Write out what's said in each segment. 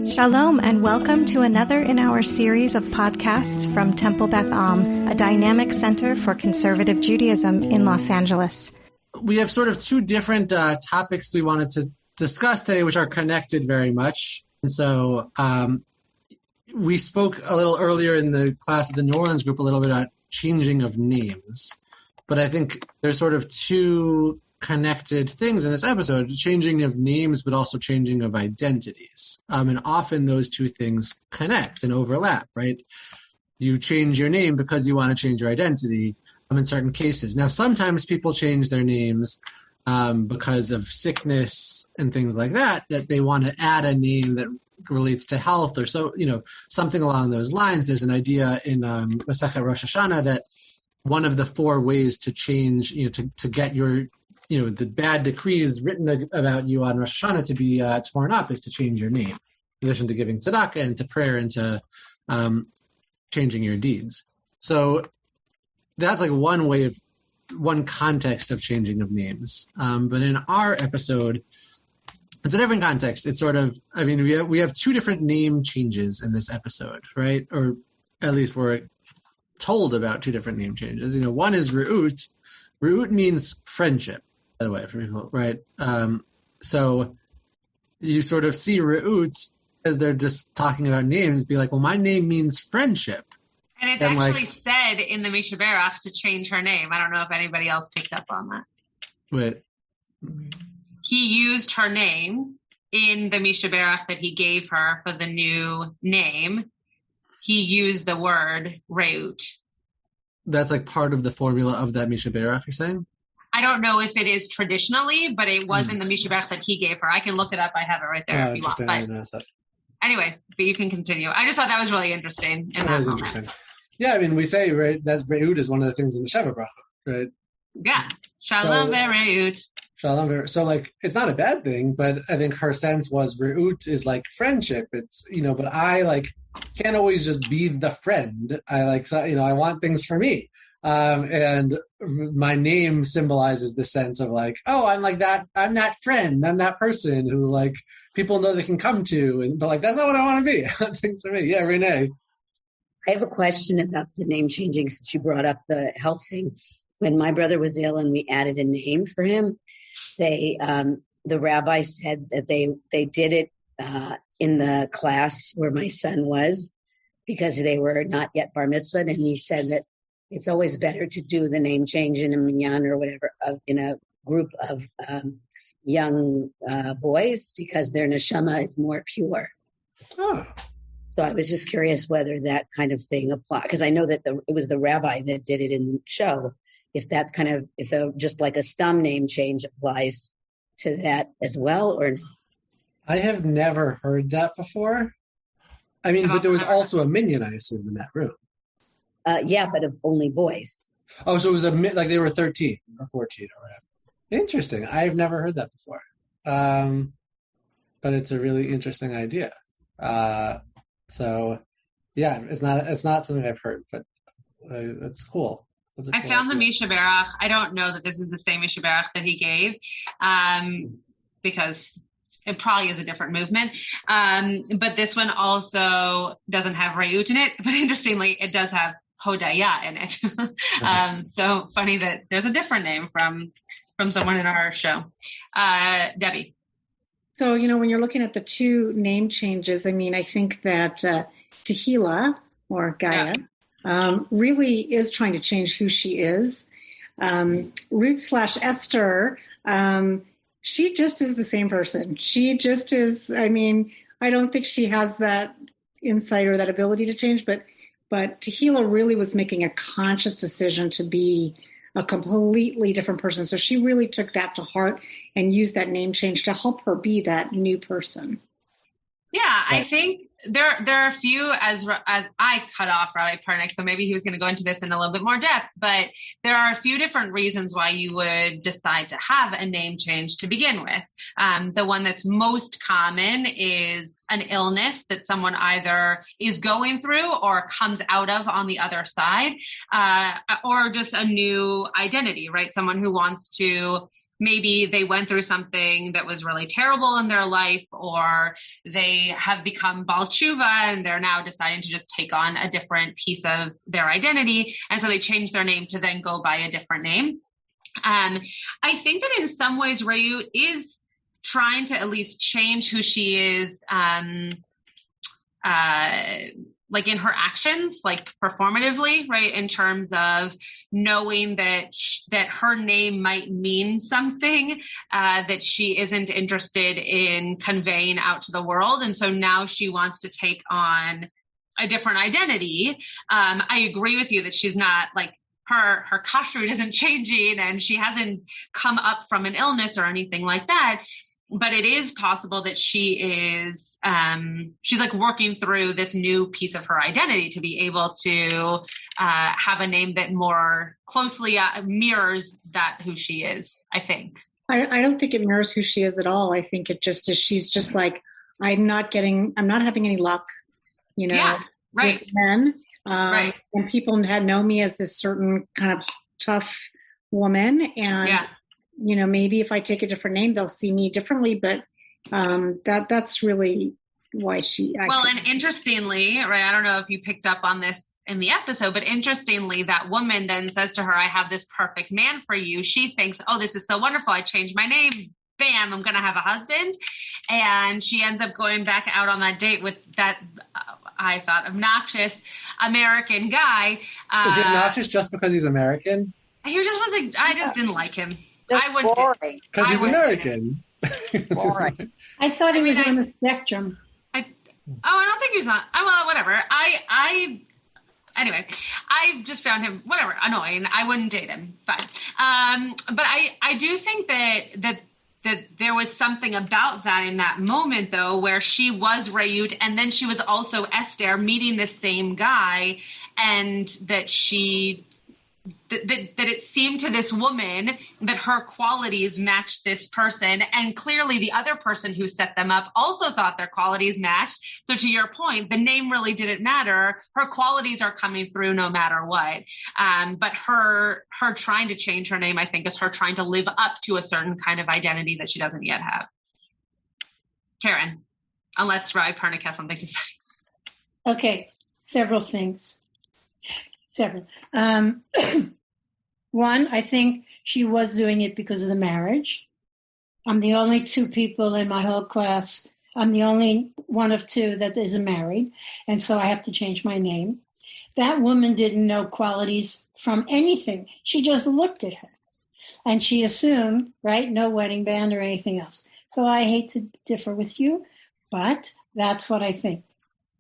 Shalom and welcome to another in our series of podcasts from Temple Beth Am, a dynamic center for conservative Judaism in Los Angeles. We have sort of two different topics we wanted to discuss today, which are connected very much. And so we spoke a little earlier in the class of the New Orleans group a little bit about changing of names. But I think there's sort of two connected things in this episode, changing of names, but also changing of identities. And often those two things connect and overlap, right? You change your name because you want to change your identity in certain cases. Now, sometimes people change their names because of sickness and things like that they want to add a name that relates to health or so, something along those lines. There's an idea in Masechet Rosh Hashanah that one of the four ways to change, to get your the bad decrees written about you on Rosh Hashanah to be torn up is to change your name, in addition to giving tzedakah and to prayer and to changing your deeds. So that's like one context of changing of names. But in our episode, it's a different context. It's sort of, we have two different name changes in this episode, right? Or at least we're told about two different name changes. One is Re'ut. Re'ut means friendship, by the way, for people, right? So you sort of see Re'ut as they're just talking about names, be like, well, my name means friendship. And it's actually said in the Misha Berach to change her name. I don't know if anybody else picked up on that. Wait. He used her name in the Misha Berach that he gave her for the new name. He used the word Re'ut. That's like part of the formula of that Misha Berach, you're saying? I don't know if it is traditionally, but it was in the Misha Berach that he gave her. I can look it up. I have it right there if you want. But anyway, but you can continue. I just thought that was really interesting. That is interesting. Yeah, we say, right, that Re'ut is one of the things in the Sheva Bracha, right? Yeah. Shalom ve're'ut. Shalom ve're'ut. So, it's not a bad thing, but I think her sense was Re'ut is like friendship. It's, but I, can't always just be the friend. I want things for me. And my name symbolizes the sense of I'm like that. I'm that friend. I'm that person who people know they can come to. But that's not what I want to be. I want things for me. Yeah, Renee. I have a question about the name changing since you brought up the health thing. When my brother was ill and we added a name for him, the rabbi said that they did it in the class where my son was because they were not yet bar mitzvah, and he said that it's always better to do the name change in a minyan or whatever in a group of young boys because their neshama is more pure. Oh. So I was just curious whether that kind of thing applies, because I know that it was the rabbi that did it in the show. If that just like a stum name change applies to that as well or not. I have never heard that before. But there was also a minyan, I assume, in that room. Yeah, but of only boys. Oh, so it was they were 13 or 14 or whatever. Interesting. I've never heard that before. But it's a really interesting idea. So, yeah, it's not something I've heard, but that's cool. I found the Misha Berach. I don't know that this is the same Misha Berach that he gave, because it probably is a different movement. But this one also doesn't have Re'ut in it, but interestingly, it does have Hodaya in it. So funny that there's a different name from someone in our show. Debbie. So, when you're looking at the two name changes, I think that Tehillah, or Gaia, really is trying to change who she is. Ruth/Esther, she just is the same person. She just is, I don't think she has that insight or that ability to change, but Tehillah really was making a conscious decision to be a completely different person. So she really took that to heart and used that name change to help her be that new person. Yeah, I think there are a few, as I cut off Rabbi Pernick, so maybe he was going to go into this in a little bit more depth, but there are a few different reasons why you would decide to have a name change to begin with. The one that's most common is an illness that someone either is going through or comes out of on the other side, or just a new identity, right? Someone who wants to maybe they went through something that was really terrible in their life, or they have become Baal Tshuva and they're now deciding to just take on a different piece of their identity. And so they change their name to then go by a different name. I think that in some ways Rayut is trying to at least change who she is, like in her actions, like performatively, right? In terms of knowing that her name might mean something that she isn't interested in conveying out to the world. And so now she wants to take on a different identity. I agree with you that she's not like, her kashrut isn't changing and she hasn't come up from an illness or anything like that. But it is possible that she is, she's like working through this new piece of her identity to be able to have a name that more closely mirrors that who she is, I think. I don't think it mirrors who she is at all. I think it just is, she's just like, I'm not having any luck, Yeah, right. with men. Right. And people had known me as this certain kind of tough woman. And, maybe if I take a different name, they'll see me differently. But that's really why and interestingly, right, I don't know if you picked up on this in the episode, but interestingly, that woman then says to her, I have this perfect man for you. She thinks, oh, this is so wonderful. I changed my name. Bam, I'm going to have a husband. And she ends up going back out on that date with that, I thought, obnoxious American guy. Is he obnoxious just because he's American? He just was like, I just didn't like him. Just I would boring. Because he's American. Boring. I thought he was on the spectrum. I don't think he's on. Well, whatever. Anyway, I just found him, whatever, annoying. I wouldn't date him. Fine. But I do think that there was something about that in that moment, though, where she was Rayut and then she was also Esther meeting the same guy, and that that it seemed to this woman that her qualities matched this person. And clearly the other person who set them up also thought their qualities matched. So to your point, the name really didn't matter. Her qualities are coming through no matter what. But her trying to change her name, I think, is her trying to live up to a certain kind of identity that she doesn't yet have. Karen, unless Rabbi Pernick has something to say. Okay, several things. One, I think she was doing it because of the marriage. I'm the only two people in my whole class. I'm the only one of two that isn't married. And so I have to change my name. That woman didn't know qualities from anything. She just looked at her. And she assumed, right, no wedding band or anything else. So I hate to differ with you, but that's what I think.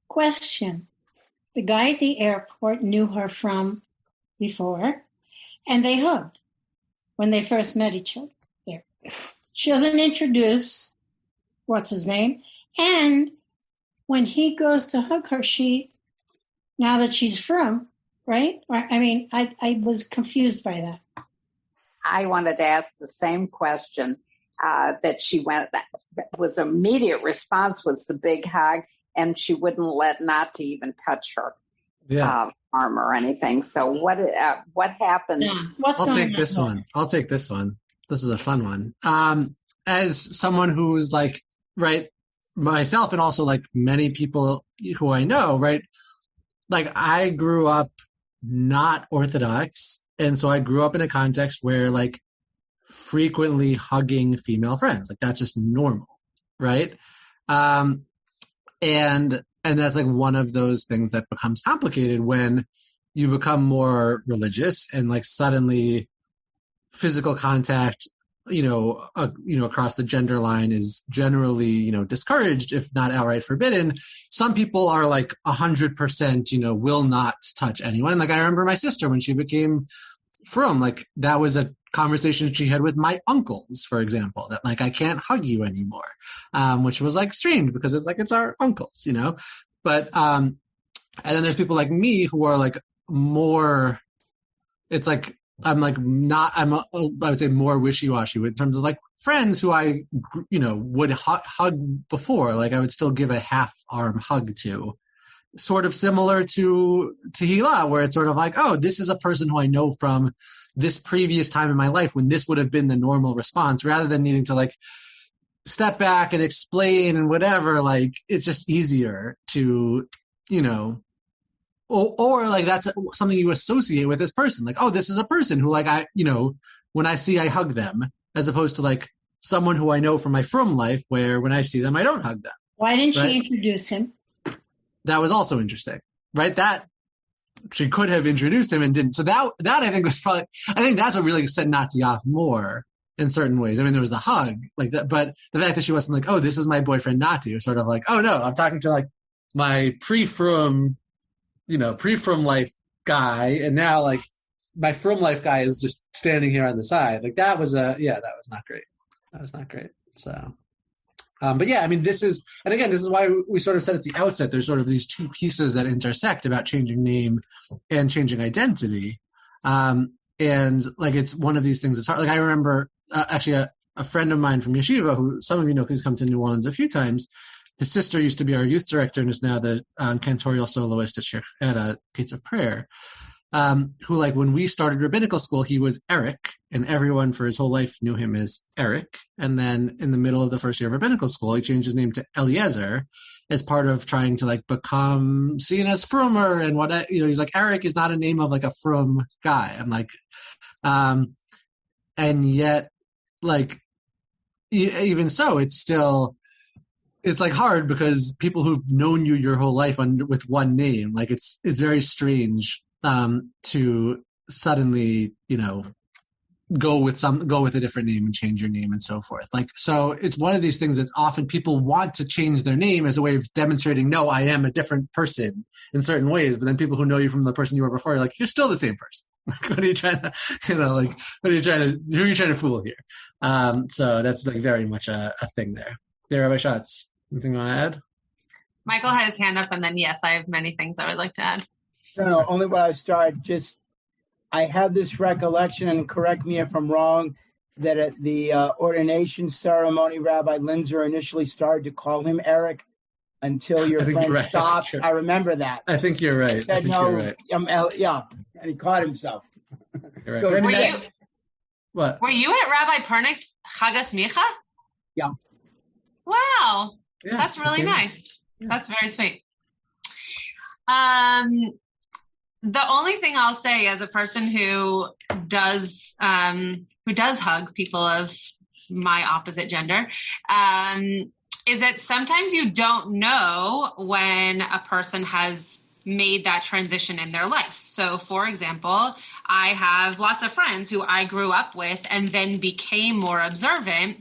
Question. The guy at the airport knew her from before, and they hugged when they first met each other. There. She doesn't introduce what's his name. And when he goes to hug her, now that she's from, right? I was confused by that. I wanted to ask the same question that she went, that was immediate response was the big hug, and she wouldn't let not to even touch her arm or anything. So what happens? Yeah. I'll take this one. This is a fun one. As someone who's like, right, myself and also like many people who I know, right, like I grew up not Orthodox. And so I grew up in a context where like frequently hugging female friends, like that's just normal. Right. And that's like one of those things that becomes complicated when you become more religious and like suddenly physical contact, across the gender line is generally, discouraged, if not outright forbidden. Some people are like 100%, will not touch anyone. Like I remember my sister when she became frum, like that was a conversation she had with my uncles, for example, that like, I can't hug you anymore, which was like strange because it's our uncles, but, and then there's people like me who are like more, it's like, I would say more wishy-washy in terms of like friends who I, would hug before, like I would still give a half arm hug to, sort of similar to Hila, where it's sort of like, oh, this is a person who I know from this previous time in my life when this would have been the normal response, rather than needing to like step back and explain and whatever. Like, it's just easier to, or like that's something you associate with this person. Like, oh, this is a person who like when I see, I hug them, as opposed to like someone who I know from my frum life, where when I see them, I don't hug them. Why didn't she introduce him? That was also interesting, right? That she could have introduced him and didn't. So that I think was probably, I think that's what really set Nazi off more in certain ways. I mean, there was the hug like that, but the fact that she wasn't like, oh, this is my boyfriend Nazi, was sort of like, oh no, I'm talking to like my pre-frum life guy, and now like my frum life guy is just standing here on the side. Like that was that was not great. That was not great. So. But yeah, I mean, this is why we sort of said at the outset, there's sort of these two pieces that intersect about changing name and changing identity. And like, it's one of these things that's hard. Like, I remember actually a friend of mine from Yeshiva, who some of you know, because he's come to New Orleans a few times. His sister used to be our youth director and is now the cantorial soloist at Gates of Prayer. Who, like, when we started rabbinical school, he was Eric, and everyone for his whole life knew him as Eric. And then in the middle of the first year of rabbinical school, he changed his name to Eliezer as part of trying to like become seen as frummer. And he's like, Eric is not a name of like a frum guy. I'm like, and yet, like, even so, it's like hard because people who've known you your whole life with one name, like it's very strange. To suddenly, go with a different name and change your name and so forth. Like, so it's one of these things that often people want to change their name as a way of demonstrating, no, I am a different person in certain ways. But then people who know you from the person you were before, you're like, you're still the same person. Like, what are you trying to, who are you trying to fool here? So that's like very much a thing there. Yeah, Rabbi Schatz, anything you want to add? Michael had his hand up, and then yes, I have many things I would like to add. No, only when I started, I have this recollection, and correct me if I'm wrong, that at the ordination ceremony, Rabbi Linzer initially started to call him Eric until your friend stopped. I remember that. I think you're right. Said, you're right. And he caught himself. You're right. So were you at Rabbi Pernick's Chagas Micha? Yeah. Wow. Yeah, that's really nice. Yeah. That's very sweet. The only thing I'll say as a person who does hug people of my opposite gender, is that sometimes you don't know when a person has made that transition in their life. So, for example, I have lots of friends who I grew up with and then became more observant.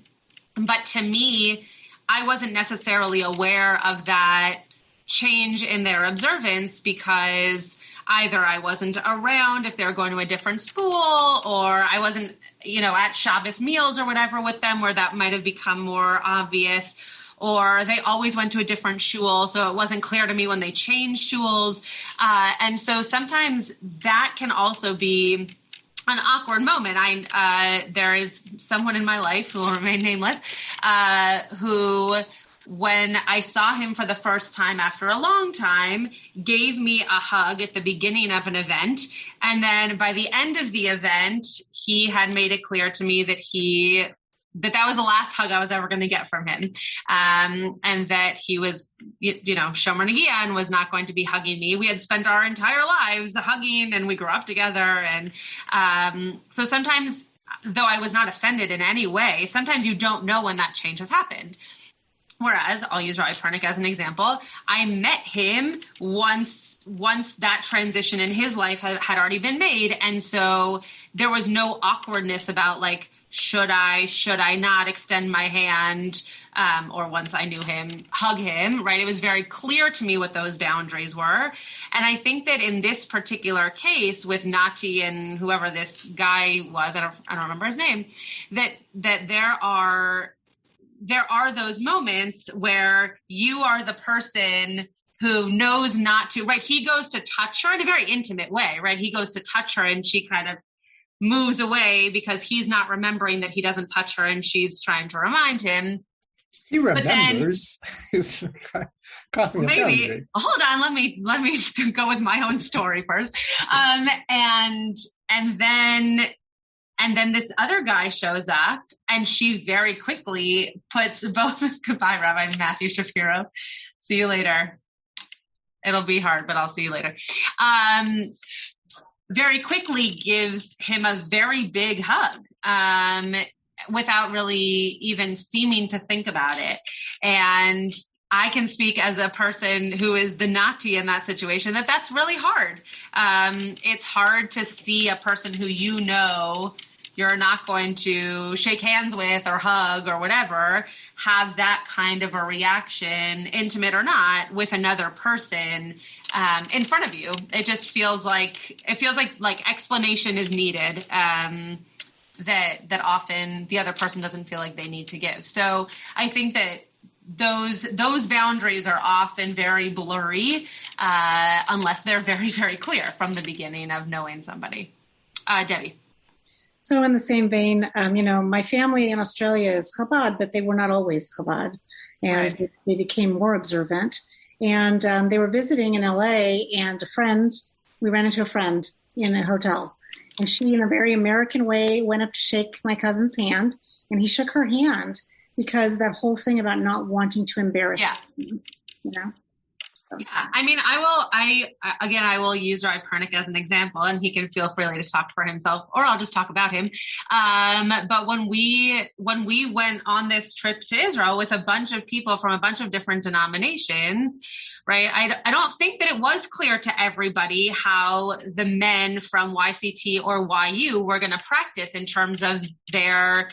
But to me, I wasn't necessarily aware of that change in their observance because either I wasn't around if they were going to a different school, or I wasn't, at Shabbos meals or whatever with them where that might have become more obvious, or they always went to a different shul, so it wasn't clear to me when they changed shuls. And so sometimes that can also be an awkward moment. There is someone in my life who will remain nameless, who, when I saw him for the first time after a long time, gave me a hug at the beginning of an event. And then by the end of the event, he had made it clear to me that was the last hug I was ever going to get from him. And that he was, Shomer Negia and was not going to be hugging me. We had spent our entire lives hugging and we grew up together. And so sometimes, though I was not offended in any way, sometimes you don't know when that change has happened. Whereas, I'll use Rabbi Pernick as an example, I met him once that transition in his life had already been made. And so there was no awkwardness about like, should I not extend my hand, or once I knew him, hug him, right? It was very clear to me what those boundaries were. And I think that in this particular case with Nati and whoever this guy was, I don't remember his name, that there are those moments where you are the person who knows not to, right? He goes to touch her in a very intimate way, right? He goes to touch her and she kind of moves away because he's not remembering that he doesn't touch her and she's trying to remind him. He remembers. He's crossing a boundary. Hold on, let me go with my own story first. And then this other guy shows up, and she very quickly puts both. Goodbye, Rabbi Matthew Shapiro. See you later. It'll be hard, but I'll see you later. Very quickly gives him a very big hug. Without really even seeming to think about it. And I can speak as a person who is the nati in that situation, that's really hard. It's hard to see a person who you know you're not going to shake hands with or hug or whatever, have that kind of a reaction, intimate or not, with another person in front of you. It just feels like explanation is needed. That often the other person doesn't feel like they need to give. So I think that those boundaries are often very blurry unless they're very, very clear from the beginning of knowing somebody. Debbie. So in the same vein, my family in Australia is Chabad, but they were not always Chabad. And right. They became more observant. And they were visiting in LA, and we ran into a friend in a hotel. And she, in a very American way, went up to shake my cousin's hand, and he shook her hand because that whole thing about not wanting to embarrass him, So. Yeah. I mean, I will use Rabbi Pernick as an example, and he can feel freely to talk for himself, or I'll just talk about him. But when we went on this trip to Israel with a bunch of people from a bunch of different denominations, right? I don't think that it was clear to everybody how the men from YCT or YU were going to practice in terms of their,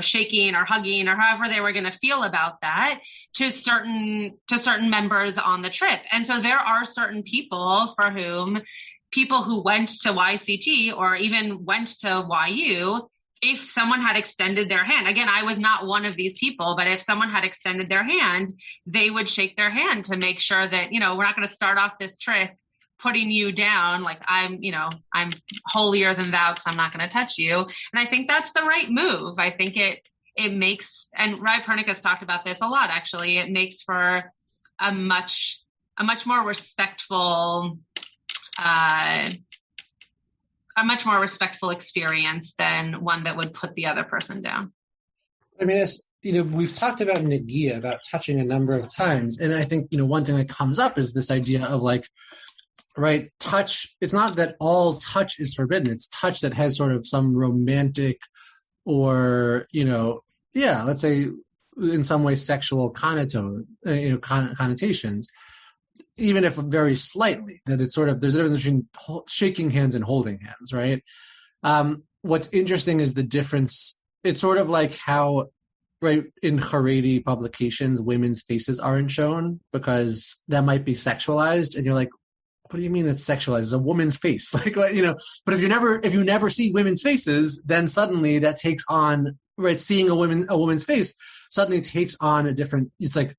shaking or hugging or however they were going to feel about that to certain members on the trip. And so there are certain people for whom people who went to YCT or even went to YU, if someone had extended their hand, again, I was not one of these people, but if someone had extended their hand, they would shake their hand to make sure that, we're not going to start off this trip putting you down like I'm holier than thou because I'm not going to touch you. And I think that's the right move. I think it makes, and Rabbi Pernick has talked about this a lot, actually, it makes for a much more respectful experience than one that would put the other person down. I mean, we've talked about negia, about touching a number of times. And I think, one thing that comes up is this idea of right, touch. It's not that all touch is forbidden. It's touch that has sort of some romantic or, let's say in some way sexual connotations, even if very slightly, that it's sort of, there's a difference between shaking hands and holding hands, right? What's interesting is the difference. It's sort of like how, right, in Haredi publications, women's faces aren't shown because that might be sexualized. And you're like, what do you mean it's sexualized? It's a woman's face. But if you never see women's faces, then suddenly that takes on, right, seeing a woman's face suddenly takes on a different, it's like,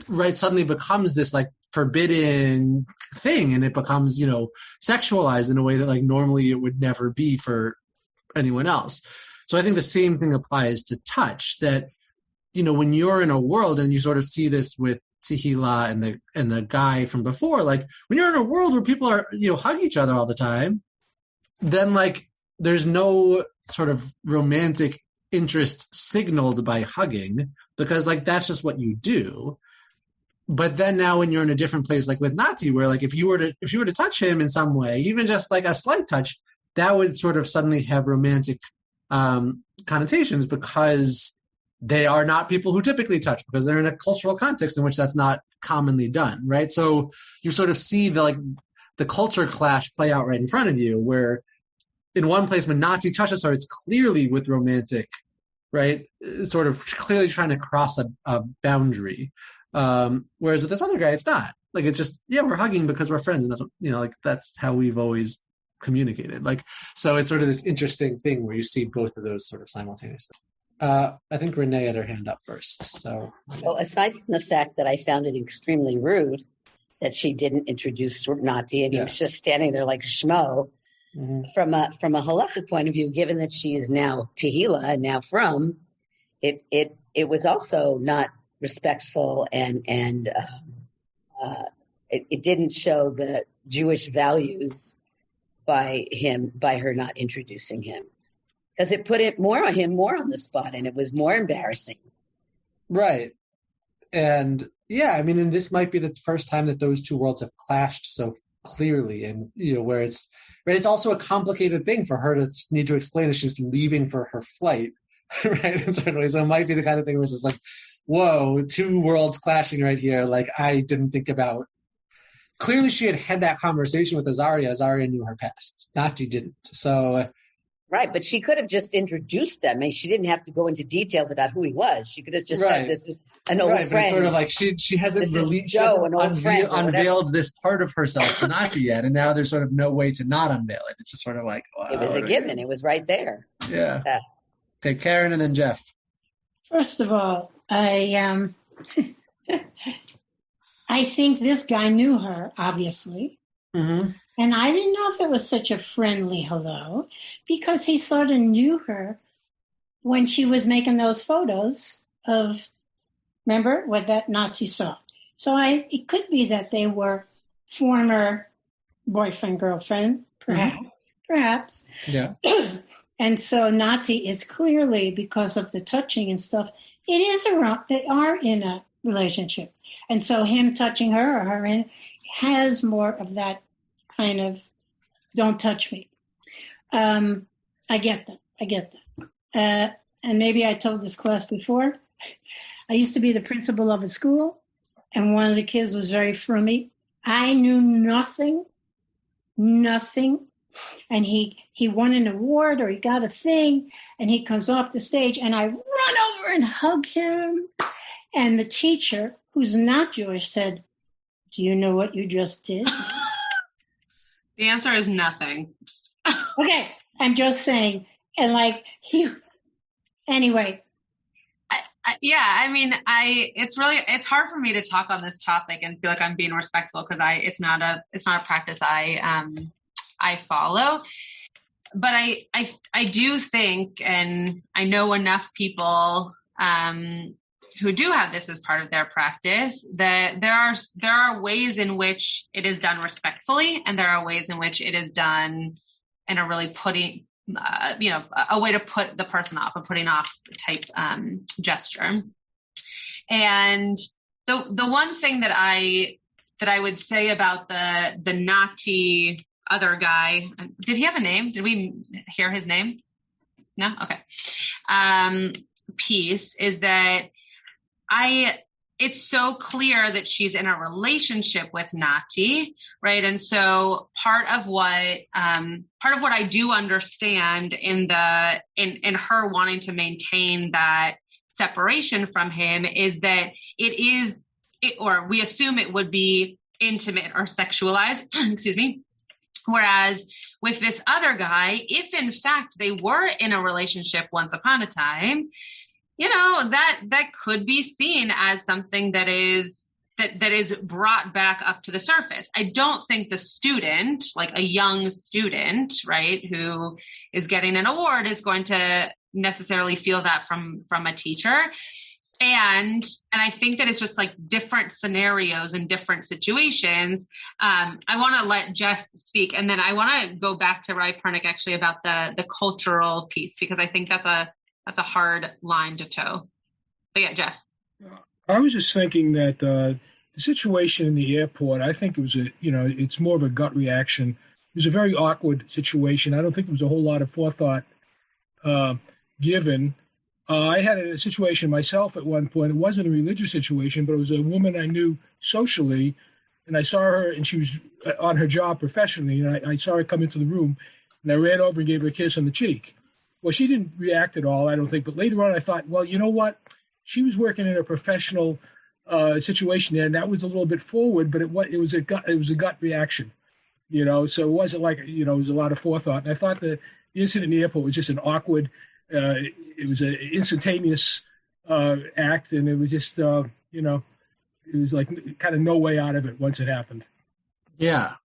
right, suddenly becomes this like forbidden thing, and it becomes, sexualized in a way that like normally it would never be for anyone else. So I think the same thing applies to touch, that, when you're in a world, and you sort of see this with Tehillah and the guy from before, like when you're in a world where people are, hug each other all the time, then like there's no sort of romantic interest signaled by hugging, because like that's just what you do. But then now when you're in a different place, like with Nati, where like if you were to touch him in some way, even just like a slight touch, that would sort of suddenly have romantic connotations, because they are not people who typically touch, because they're in a cultural context in which that's not commonly done, right? So you sort of see the culture clash play out right in front of you, where in one place when Nati touches her, it's clearly with romantic, right? Sort of clearly trying to cross a boundary. Whereas with this other guy, it's not. Like, it's just, we're hugging because we're friends. And that's, that's how we've always communicated. Like, so it's sort of this interesting thing where you see both of those sort of simultaneously. I think Renee had her hand up first. So, well, aside from the fact that I found it extremely rude that she didn't introduce Nati, and he was just standing there like schmo, from a halakha point of view, given that she is now Tehillah and now from it was also not respectful, and it didn't show the Jewish values by her not introducing him, because it put more on the spot, and it was more embarrassing. Right. And yeah, I mean, and this might be the first time that those two worlds have clashed so clearly, and where it's also a complicated thing for her to need to explain as she's leaving for her flight, right? In certain ways, so it might be the kind of thing where it's just like, whoa, two worlds clashing right here. Like, I didn't think about. Clearly, she had that conversation with Azaria. Azaria knew her past. Nati didn't. So. Right, but she could have just introduced them. I mean, she didn't have to go into details about who he was. She could have just said, "This is an old friend." But it's sort of like she hasn't unveiled this part of herself to Nati yet, and now there's sort of no way to not unveil it. It's just sort of like, wow, it was a given. It was right there. Yeah. Okay, Karen, and then Jeff. First of all, I think this guy knew her, obviously. Mm-hmm. And I didn't know if it was such a friendly hello, because he sort of knew her when she was making those photos of, remember, what that Nazi saw. So it could be that they were former boyfriend, girlfriend, perhaps. Yeah. And so Nati is clearly, because of the touching and stuff, they are in a relationship. And so him touching her or her in has more of that kind of, don't touch me. I get that. And maybe I told this class before. I used to be the principal of a school, and one of the kids was very frummy. I knew nothing. And he won an award, or he got a thing, and he comes off the stage, and I run over and hug him. And the teacher, who's not Jewish, said, "Do you know what you just did?" The answer is nothing. Okay, I'm just saying. And anyway. I mean, it's hard for me to talk on this topic and feel like I'm being respectful, because it's not a practice I follow. But I do think, and I know enough people who do have this as part of their practice, that there are ways in which it is done respectfully, and there are ways in which it is done in a really a way to put the person off, a putting off type gesture. And the one thing that I would say about the Nati other guy, did he have a name? Did we hear his name? No? Okay. Piece is that it's so clear that she's in a relationship with Nati, right? And so part of what I do understand in her wanting to maintain that separation from him is that or we assume it would be intimate or sexualized, excuse me. Whereas with this other guy, if in fact they were in a relationship once upon a time, that could be seen as something that is brought back up to the surface. I don't think the student, like a young student, right, who is getting an award, is going to necessarily feel that from a teacher. And I think that it's just like different scenarios and different situations. I want to let Jeff speak, and then I want to go back to Rabbi Pernick actually about the cultural piece, because I think that's a hard line to toe. But yeah, Jeff. I was just thinking that the situation in the airport, I think it was it's more of a gut reaction. It was a very awkward situation. I don't think there was a whole lot of forethought given. I had a situation myself at one point. It wasn't a religious situation, but it was a woman I knew socially, and I saw her, and she was on her job professionally, and I saw her come into the room, and I ran over and gave her a kiss on the cheek. Well, she didn't react at all, I don't think. But later on, I thought, well, you know what? She was working in a professional situation there, and that was a little bit forward, but it was a gut reaction, So it wasn't like it was a lot of forethought. And I thought the incident in the airport was just an awkward. It was an instantaneous act, and it was just it was like kind of no way out of it once it happened. Yeah,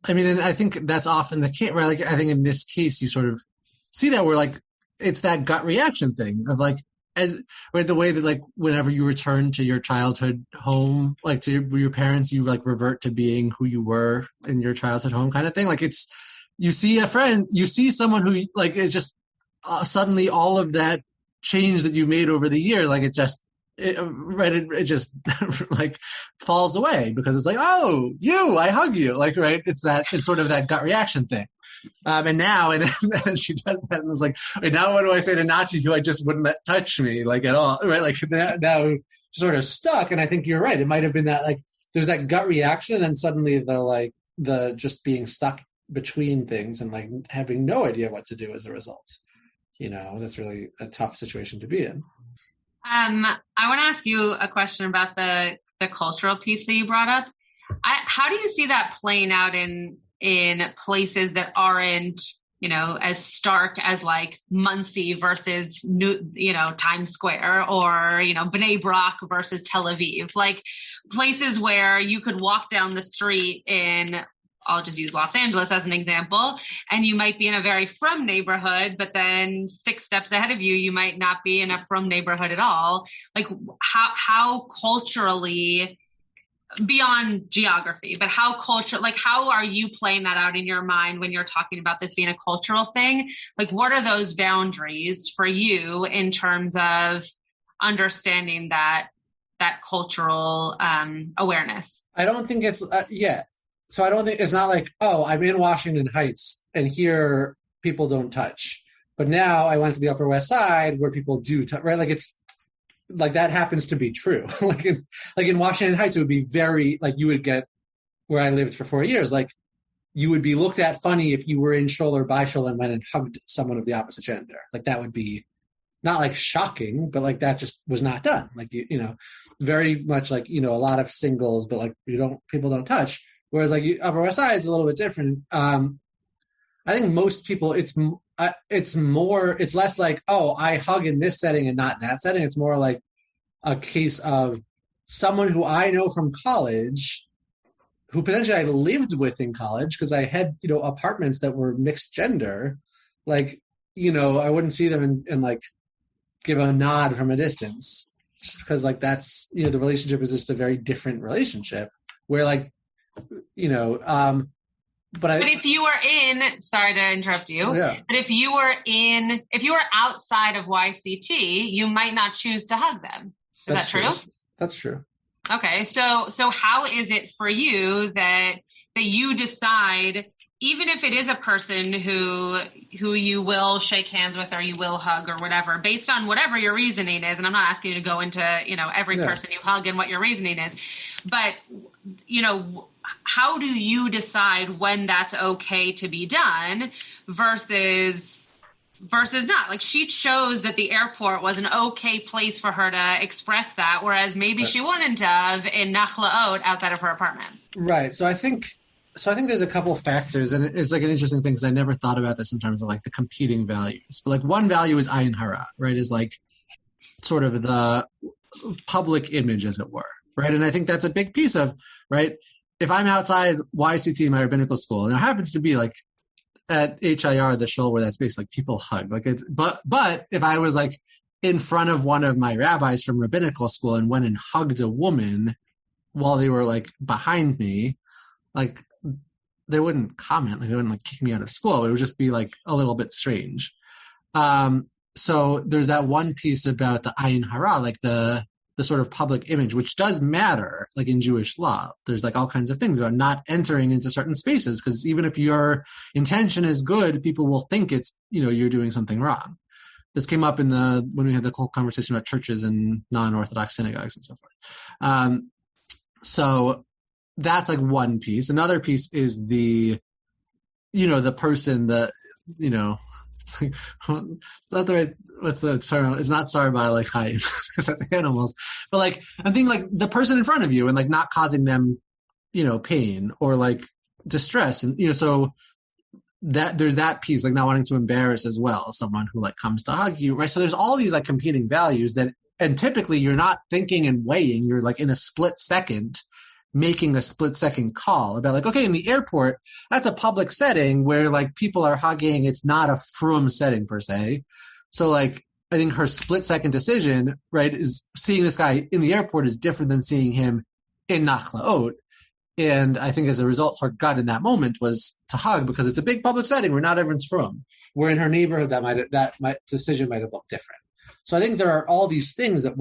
I mean, and I think that's often the case. Right? Like, I think in this case, you sort of see that where like it's that gut reaction thing of like, the way that like whenever you return to your childhood home, like to your parents, you like revert to being who you were in your childhood home kind of thing. Like you see a friend, you see someone who like, it just suddenly all of that change that you made over the year, like it just like falls away because it's like, oh, I hug you. Like, right. It's sort of that gut reaction thing. And then she does that and it's like, okay, now what do I say to Nachi who I just wouldn't let touch me like at all? Right. Like now sort of stuck. And I think you're right. It might've been that like, there's that gut reaction and then suddenly the just being stuck between things and like having no idea what to do as a result. That's really a tough situation to be in. I want to ask you a question about the cultural piece that you brought up. How do you see that playing out in places that aren't, as stark as like Muncie versus Times Square or, Bnei Brak versus Tel Aviv, like places where you could walk down the street in, I'll just use Los Angeles as an example, and you might be in a very frum neighborhood, but then 6 steps ahead of you, you might not be in a frum neighborhood at all. Like how culturally, beyond geography, but how are you playing that out in your mind when you're talking about this being a cultural thing? Like, what are those boundaries for you in terms of understanding that cultural awareness? I don't think it's, So I don't think it's not like, oh, I'm in Washington Heights and here people don't touch. But now I went to the Upper West Side where people do touch, right? Like it's like that happens to be true. like in Washington Heights, it would be very like you would get where I lived for 4 years. Like you would be looked at funny if you were in shul or by shul and went and hugged someone of the opposite gender. Like that would be not like shocking, but like that just was not done. Like very much like a lot of singles, but like people don't touch. Whereas like Upper West Side is a little bit different. I think most people, it's less like, oh, I hug in this setting and not in that setting. It's more like a case of someone who I know from college, who potentially I lived with in college because I had, apartments that were mixed gender. Like, I wouldn't see them and like give a nod from a distance just because like that's, the relationship is just a very different relationship where like, but if you were sorry to interrupt you, but if you were outside of YCT, you might not choose to hug them. Is that true? That's true. Okay. So how is it for you that you decide, even if it is a person who you will shake hands with or you will hug or whatever, based on whatever your reasoning is, and I'm not asking you to go into, every person you hug and what your reasoning is, but, how do you decide when that's okay to be done versus not? Like she chose that the airport was an okay place for her to express that, whereas maybe she wouldn't have in Nachlaot outside of her apartment. Right. So I think there's a couple factors, and it's like an interesting thing because I never thought about this in terms of like the competing values. But like one value is ayin hara, right? Is like sort of the public image, as it were, right? And I think that's a big piece of, right? If I'm outside YCT, my rabbinical school, and it happens to be like at HIR, the shul where that's based, like people hug, like it's, but if I was like in front of one of my rabbis from rabbinical school and went and hugged a woman while they were like behind me, like they wouldn't comment, like they wouldn't like kick me out of school. It would just be like a little bit strange. So there's that one piece about the ayin hara, like the sort of public image, which does matter, like in Jewish law. There's like all kinds of things about not entering into certain spaces, because even if your intention is good, people will think it's, you're doing something wrong. This came up when we had the whole conversation about churches and non-Orthodox synagogues and so forth. So that's like one piece. Another piece is the person that, it's like, it's not the right, what's the term? It's not sarba like chayim, because that's animals. But like, I'm thinking like the person in front of you and like not causing them, pain or like distress. And, so that there's that piece, like not wanting to embarrass as well, someone who like comes to hug you, right? So there's all these like competing values and typically you're not thinking and weighing, you're like in a split second, making a split-second call about like, okay, in the airport, that's a public setting where like people are hugging. It's not a frum setting per se. So like I think her split-second decision, right, is seeing this guy in the airport is different than seeing him in Nachlaot. And I think as a result, her gut in that moment was to hug because it's a big public setting where not everyone's from. Where in her neighborhood, that decision might have looked different. So I think there are all these things that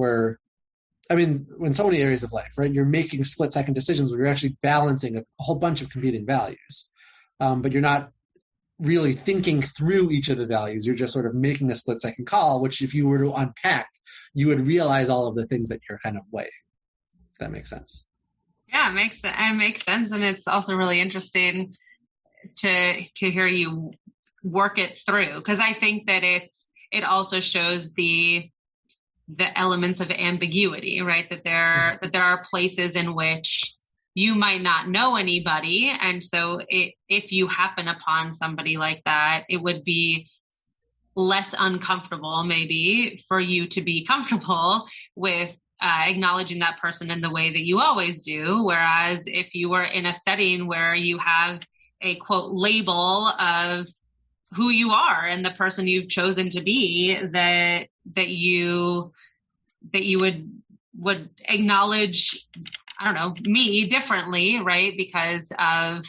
in so many areas of life, right? You're making split-second decisions where you're actually balancing a whole bunch of competing values. But you're not really thinking through each of the values. You're just sort of making a split-second call, which if you were to unpack, you would realize all of the things that you're kind of weighing. If that makes sense. Yeah, it makes sense. And it's also really interesting to hear you work it through, because I think that it also shows the elements of ambiguity, right? That there are places in which you might not know anybody. And so if you happen upon somebody like that, it would be less uncomfortable maybe for you to be comfortable with acknowledging that person in the way that you always do. Whereas if you were in a setting where you have a quote label of who you are and the person you've chosen to be, that you would acknowledge, I don't know, me differently, right? Because of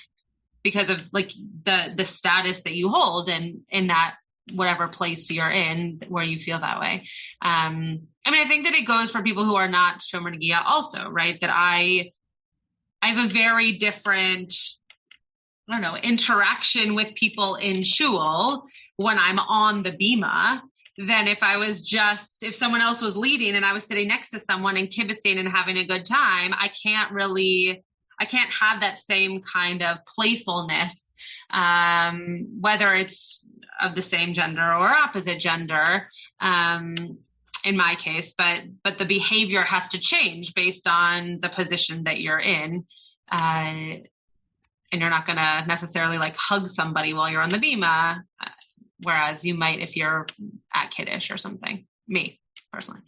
like the status that you hold and in that whatever place you're in where you feel that way. I think that it goes for people who are not Shomer Negiah also, right? That I have a very different, interaction with people in shul when I'm on the bima than if someone else was leading and I was sitting next to someone and kibitzing and having a good time. I can't have that same kind of playfulness, whether it's of the same gender or opposite gender, in my case, but the behavior has to change based on the position that you're in. And you're not going to necessarily like hug somebody while you're on the bima, whereas you might if you're at Kiddush or something. Me, personally.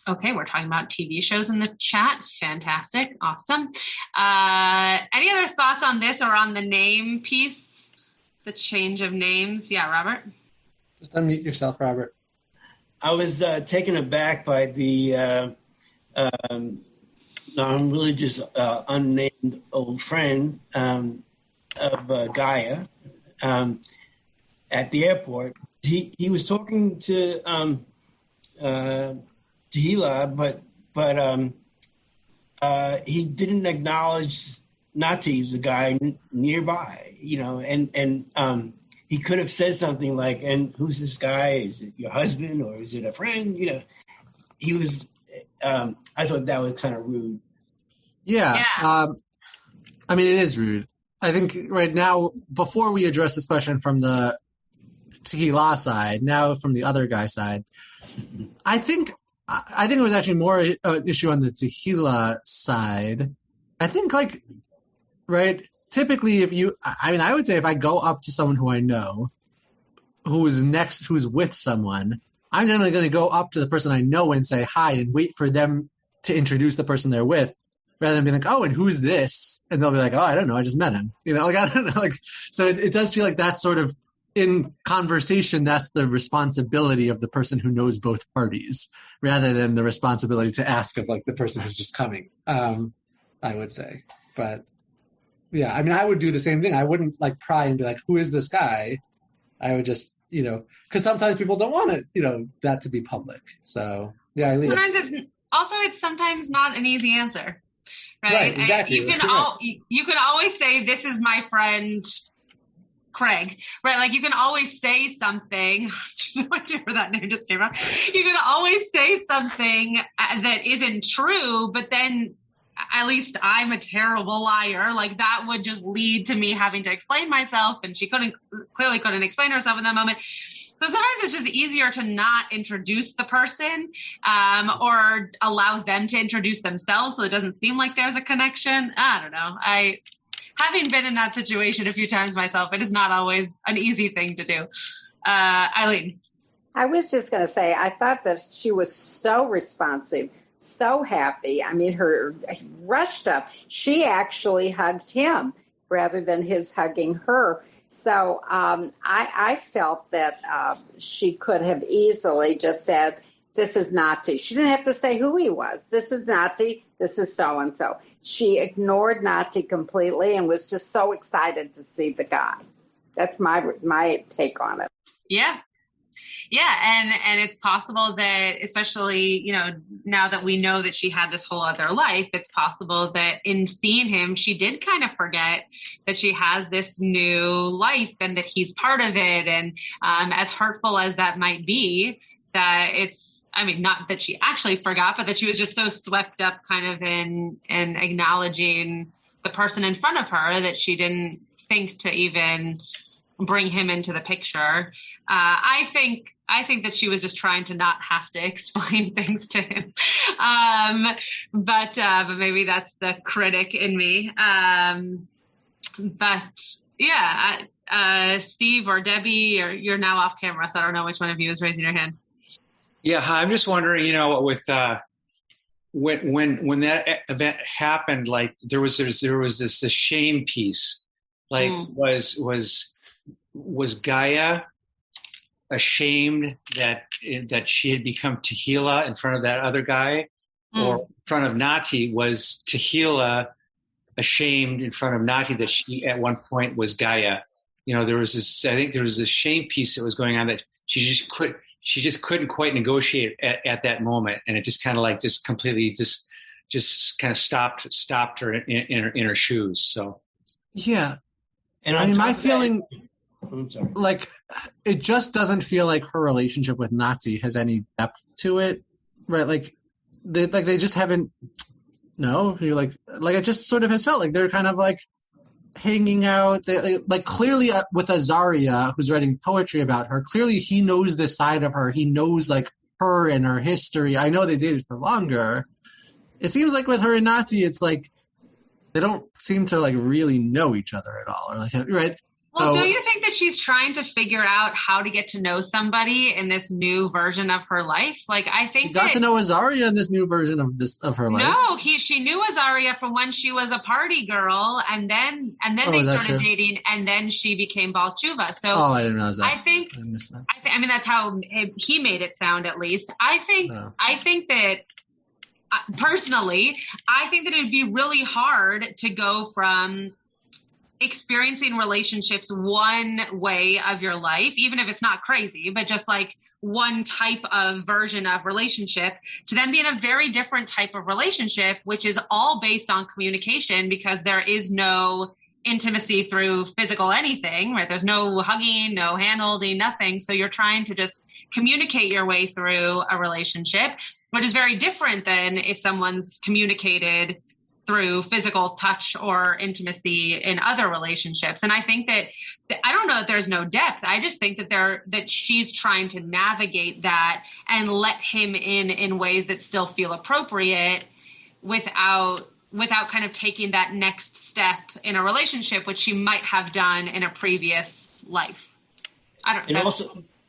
Okay, we're talking about TV shows in the chat. Fantastic. Awesome. Any other thoughts on this or on the name piece? The change of names? Yeah, Robert? Just unmute yourself, Robert. I was taken aback by the non-religious unnamed old friend of Gaia at the airport. He was talking to Tehillah, but he didn't acknowledge Nati, the guy nearby, and he could have said something like, "And who's this guy? Is it your husband or is it a friend?" He was. I thought that was kind of rude. Yeah. It is rude. I think right now, before we address this question from the Tehillah side, now from the other guy side, I think it was actually more an issue on the Tehillah side. I think typically I would say if I go up to someone who I know, who's with someone, I'm generally going to go up to the person I know and say hi and wait for them to introduce the person they're with, rather than being like, "Oh, and who's this?" And they'll be like, "Oh, I don't know. I just met him." I don't know. So it does feel like that's sort of in conversation. That's the responsibility of the person who knows both parties, rather than the responsibility to ask of the person who's just coming. I would say, but yeah, I would do the same thing. I wouldn't pry and be like, "Who is this guy?" I would just, because sometimes people don't want it, that to be public. So yeah, I leave. It's sometimes not an easy answer. Right, exactly. You can always say, "This is my friend Craig," right? You can always say something. No idea where that name just came out. You can always say something that isn't true, but then at least I'm a terrible liar. That would just lead to me having to explain myself, and she clearly couldn't explain herself in that moment. So sometimes it's just easier to not introduce the person or allow them to introduce themselves so it doesn't seem like there's a connection. I don't know. Having been in that situation a few times myself, it is not always an easy thing to do. Eileen. I was just going to say, I thought that she was so responsive, so happy. He rushed up. She actually hugged him rather than his hugging her. So I felt that she could have easily just said, this is Nati. She didn't have to say who he was. This is Nati. This is so-and-so. She ignored Nati completely and was just so excited to see the guy. That's my take on it. Yeah. Yeah. And it's possible that, especially, now that we know that she had this whole other life, it's possible that in seeing him, she did kind of forget that she has this new life and that he's part of it. And as hurtful as that might be, that not that she actually forgot, but that she was just so swept up kind of in acknowledging the person in front of her that she didn't think to even bring him into the picture. I think that she was just trying to not have to explain things to him. But maybe that's the critic in me. Steve or Debbie, or you're now off camera, so I don't know which one of you is raising your hand. Yeah, I'm just wondering, with when that event happened, like there was this shame piece. Like was Gaia ashamed that she had become Tehillah in front of that other guy, or in front of Nati? Was Tehillah ashamed in front of Nati that she at one point was Gaia? There was this. I think there was this shame piece that was going on that she just couldn't quite negotiate at that moment, and it just kind of like just completely just kind of stopped her in her shoes. So yeah. And my feeling, like, it just doesn't feel like her relationship with Nati has any depth to it, right? Like they just haven't. No, you're like it just sort of has felt like they're kind of like hanging out. Like clearly with Azaria, who's writing poetry about her, clearly he knows this side of her. He knows like her and her history. I know they dated for longer. It seems like with her and Nati, it's like they don't seem to like really know each other at all, or like, right? Well, don't you think that she's trying to figure out how to get to know somebody in this new version of her life? Like, I think she got to know Azaria in this new version of her life. No, she knew Azaria from when she was a party girl, and then they started dating, and then she became Baal Tshuva. So I didn't realize that. I think that's how he made it sound, at least. I think that. Personally, I think that it would be really hard to go from experiencing relationships one way of your life, even if it's not crazy, but just like one type of version of relationship, to then be in a very different type of relationship, which is all based on communication, because there is no intimacy through physical anything, right? There's no hugging, no hand holding, nothing. So you're trying to just communicate your way through a relationship, which is very different than if someone's communicated through physical touch or intimacy in other relationships. And I think that I don't know that there's no depth. I just think that she's trying to navigate that and let him in ways that still feel appropriate without kind of taking that next step in a relationship, which she might have done in a previous life.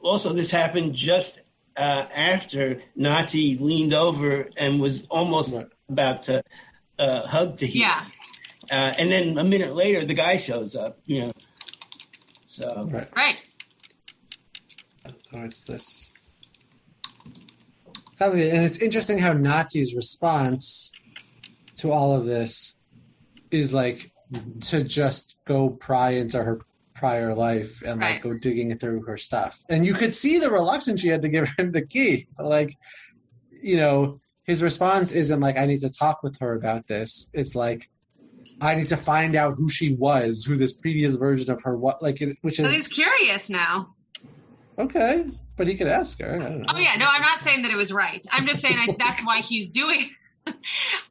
Also, this happened just after Nati leaned over and was almost about to hug Tehillah. Yeah. And then a minute later, the guy shows up, So. Right. Oh, it's this. And it's interesting how Nati's response to all of this is like to just go pry into her prior life and like go digging through her stuff. And you could see the reluctance she had to give him the key. But like, his response isn't like, I need to talk with her about this. It's like, I need to find out who she was, who this previous version of her was, which is. So he's curious now. Okay, but he could ask her. I don't know. Oh yeah, no, I'm not saying that it was right. I'm just saying that's why he's doing.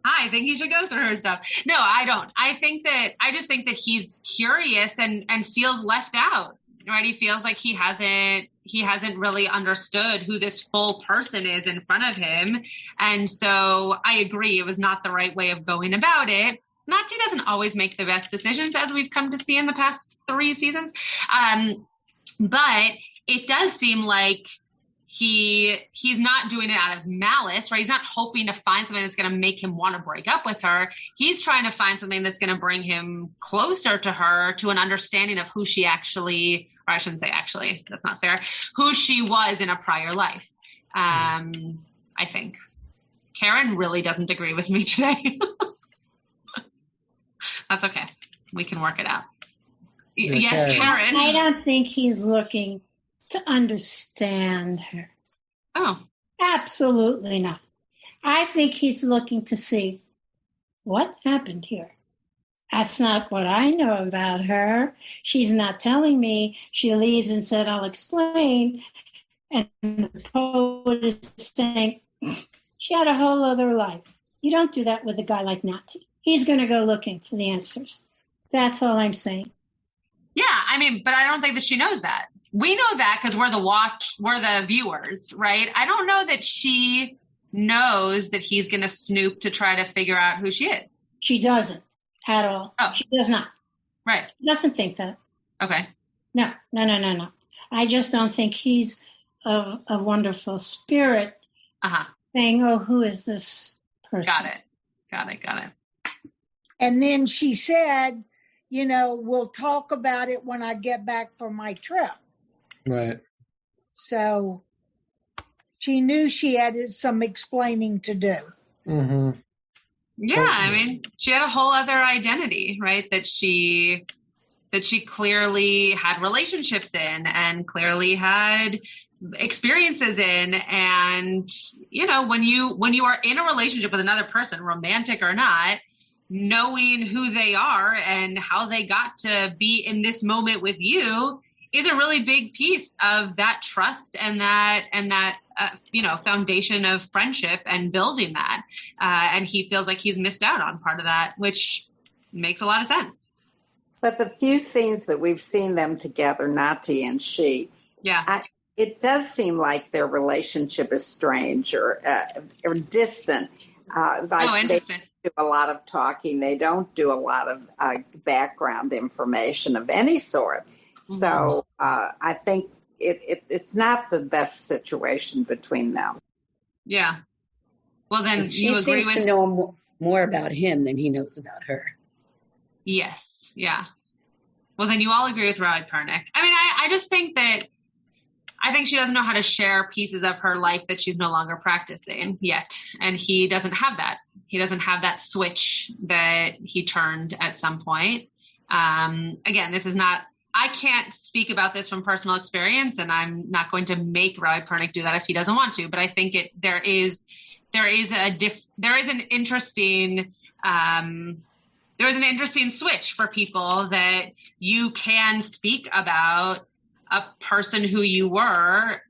I think he should go through her stuff. No, I don't. I just think that he's curious and feels left out. Right? He feels like he hasn't really understood who this full person is in front of him. And so I agree, it was not the right way of going about it. Nati doesn't always make the best decisions, as we've come to see in the past 3 seasons. But it does seem like he's not doing it out of malice, right? He's not hoping to find something that's going to make him want to break up with her. He's trying to find something that's going to bring him closer to her, to an understanding of who she actually, or I shouldn't say actually, that's not fair, who she was in a prior life. I think. Karen really doesn't agree with me today. That's okay. We can work it out. Yes, Karen. I don't think he's looking to understand her. Oh. Absolutely not. I think he's looking to see what happened here. That's not what I know about her. She's not telling me. She leaves and said, I'll explain. And the poet is saying, she had a whole other life. You don't do that with a guy like Nati. He's going to go looking for the answers. That's all I'm saying. Yeah, I mean, but I don't think that she knows that. We know that because we're the viewers, right? I don't know that she knows that he's going to snoop to try to figure out who she is. She doesn't at all. Oh. She does not. Right. She doesn't think that. Okay. No. I just don't think he's of a wonderful spirit saying, oh, who is this person? Got it. And then she said, we'll talk about it when I get back from my trip. Right. So she knew she had some explaining to do. Mm-hmm. Yeah, I mean, she had a whole other identity, right? That she clearly had relationships in and clearly had experiences in. And, when you are in a relationship with another person, romantic or not, knowing who they are and how they got to be in this moment with you is a really big piece of that trust and that foundation of friendship and building that. And he feels like he's missed out on part of that, which makes a lot of sense. But the few scenes that we've seen them together, Nati and she, it does seem like their relationship is strange or distant. Interesting. They do a lot of talking. They don't do a lot of background information of any sort. Mm-hmm. So I think it's not the best situation between them. Yeah. Well, then she seems to know more about him than he knows about her. Yes. Yeah. Well, then you all agree with Rabbi Pernick. I mean, I just think she doesn't know how to share pieces of her life that she's no longer practicing yet. And he doesn't have that. He doesn't have that switch that he turned at some point. Again, I can't speak about this from personal experience, and I'm not going to make Rabbi Pernick do that if he doesn't want to. But I think there is an interesting switch for people that you can speak about a person who you were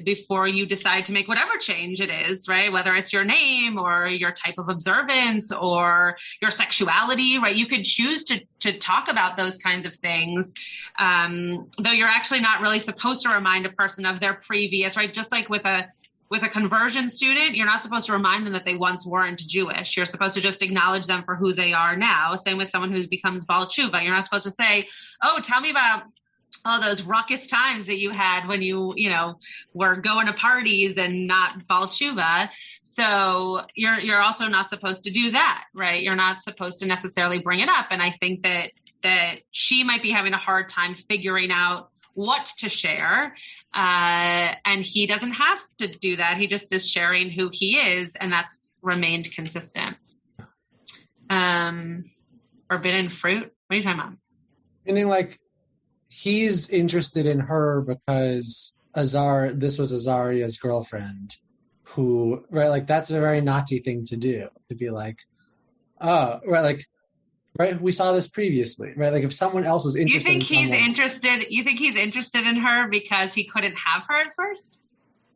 before you decide to make whatever change it is, right? Whether it's your name or your type of observance or your sexuality, right? You could choose to talk about those kinds of things, though you're actually not really supposed to remind a person of their previous, right? Just like with a conversion student, you're not supposed to remind them that they once weren't Jewish. You're supposed to just acknowledge them for who they are now. Same with someone who becomes Baal Tshuva. You're not supposed to say, oh, tell me about all those ruckus times that you had when you were going to parties and not Baal Tshuva. So you're also not supposed to do that, right? You're not supposed to necessarily bring it up. And I think that she might be having a hard time figuring out what to share. And he doesn't have to do that. He just is sharing who he is, and that's remained consistent. Forbidden fruit? What are you talking about? Meaning, like, he's interested in her because this was Azaria's girlfriend who, right, like, that's a very Nazi thing to do, to be like, oh, right, like, right, we saw this previously, right? Like, if someone else is interested You think he's interested in her because he couldn't have her at first?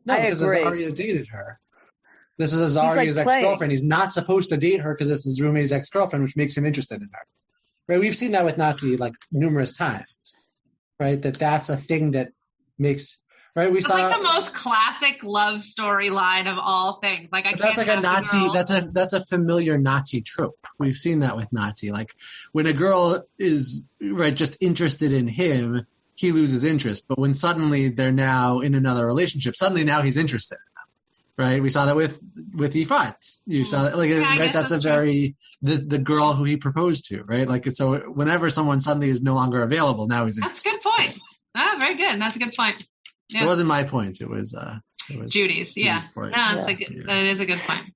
No, because Azaria dated her. This is Azaria's ex-girlfriend. He's not supposed to date her because it's his roommate's ex-girlfriend, which makes him interested in her. Right? We've seen that with Nati, like, numerous times. Right? That's a thing that makes, right? It's like the most classic love story line of all things. Like, that's like a Nazi, that's a familiar Nazi trope. We've seen that with Nati. Like, when a girl is, right, just interested in him, he loses interest. But when suddenly they're now in another relationship, suddenly now he's interested in them, right? We saw that with Yifat. You saw that, right? That's the girl who he proposed to, right? Like, so whenever someone suddenly is no longer available, now he's interested. That's a good point. Oh, very good. That's a good point. Yeah. It wasn't my points. It was Judy's. Yeah. That is a good point.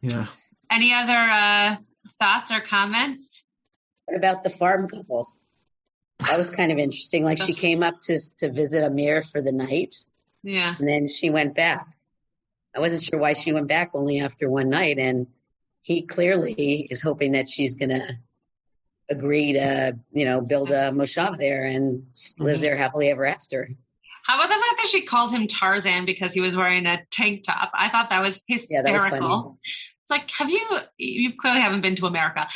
Yeah. Any other thoughts or comments? What about the farm couple? That was kind of interesting. Like, she came up to visit Amir for the night. Yeah. And then she went back. I wasn't sure why she went back only after one night. And he clearly is hoping that she's going to agree to, build a moshav there and live there happily ever after. How about the fact that she called him Tarzan because he was wearing a tank top? I thought that was hysterical. Yeah, that was funny. It's like, you clearly haven't been to America.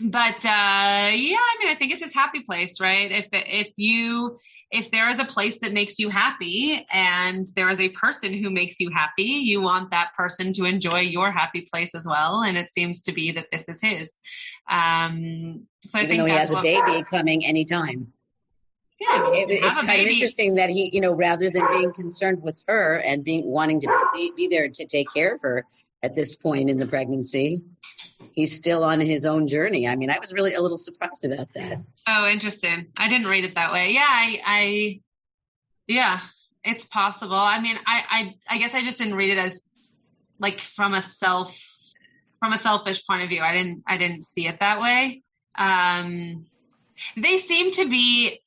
But I think it's his happy place, right? If there is a place that makes you happy and there is a person who makes you happy, you want that person to enjoy your happy place as well. And it seems to be that this is his. So I think even though he has a baby coming anytime. Yeah, it's kind of interesting that he, rather than being concerned with her and wanting to be there to take care of her at this point in the pregnancy, he's still on his own journey. I mean, I was really a little surprised about that. Oh, interesting. I didn't read it that way. Yeah, it's possible. I mean, I guess I just didn't read it as like from a selfish point of view. I didn't see it that way. They seem to be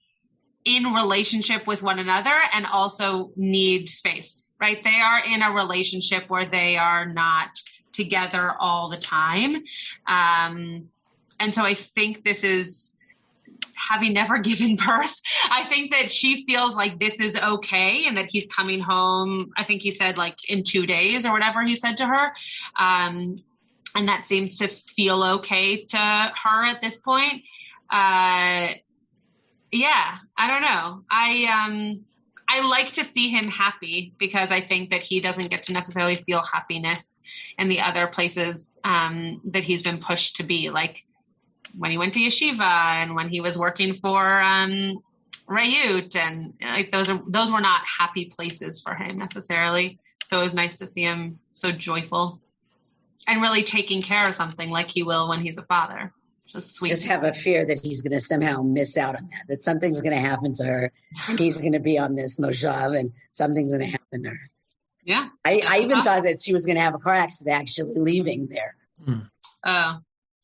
in relationship with one another and also need space, right? They are in a relationship where they are not together all the time. And so I think this is, having never given birth, I think that she feels like this is okay and that he's coming home. I think he said like in 2 days or whatever he said to her. And that seems to feel okay to her at this point. Yeah, I don't know. I like to see him happy because I think that he doesn't get to necessarily feel happiness in the other places that he's been pushed to be, like when he went to yeshiva and when he was working for Rayut, and like those were not happy places for him necessarily. So it was nice to see him so joyful and really taking care of something like he will when he's a father. Just sweet. Just have a fear that he's going to somehow miss out on that something's going to happen to her. And he's going to be on this moshav and something's going to happen to her. Yeah. I even thought that she was going to have a car accident actually leaving there. Oh,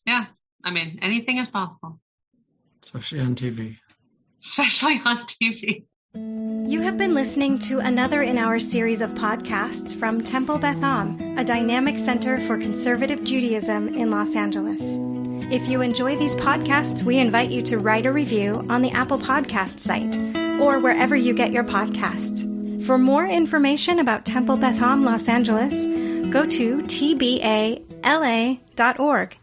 yeah. I mean, anything is possible. Especially on TV. You have been listening to another in our series of podcasts from Temple Beth Am, a dynamic center for conservative Judaism in Los Angeles. If you enjoy these podcasts, we invite you to write a review on the Apple Podcast site or wherever you get your podcasts. For more information about Temple Beth Am Los Angeles, go to tbala.org.